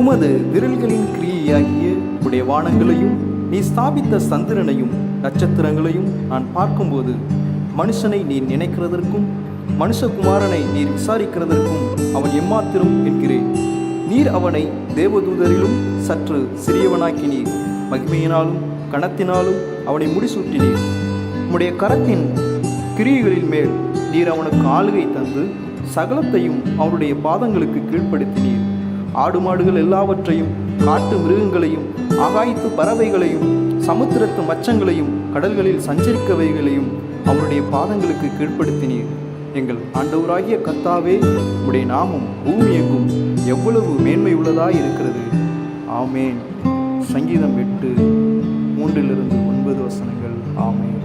உமது விரல்களின் கிரியையாகிய உடைய வானங்களையும் நீ ஸ்தாபித்த சந்திரனையும் நட்சத்திரங்களையும் நான் பார்க்கும்போது மனுஷனை நீர் நினைக்கிறதற்கும் மனுஷகுமாரனை நீர் விசாரிக்கிறதற்கும் அவன் எம்மாத்திரம் என்கிறேன். நீர் அவனை தேவதூதரிலும் சற்று சிறியவனாக்கினீர். மகிமையினாலும் கணத்தினாலும் அவனை முடிசூட்டினீர். உம்முடைய கரத்தின் கிரியைகளின் மேல் நீர் அவனுக்கு ஆளுகை தந்து சகலத்தையும் அவனுடைய பாதங்களுக்கு கீழ்ப்படுத்தினீர். ஆடு மாடுகள் எல்லாவற்றையும், காட்டு மிருகங்களையும், ஆகாயத்து பறவைகளையும், சமுத்திரத்து மச்சங்களையும், கடல்களில் சஞ்சரிக்கவைகளையும் அவனுடைய பாதங்களுக்கு கீழ்ப்படுத்தினீர். எங்கள் ஆண்டவராகிய கர்த்தாவே, உடைய நாமம் பூமி எங்கும் எவ்வளவு மேன்மை உள்ளதாய் இருக்கிறது. ஆமேன். சங்கீதம் 8:3-9 வசனங்கள். ஆமேன்.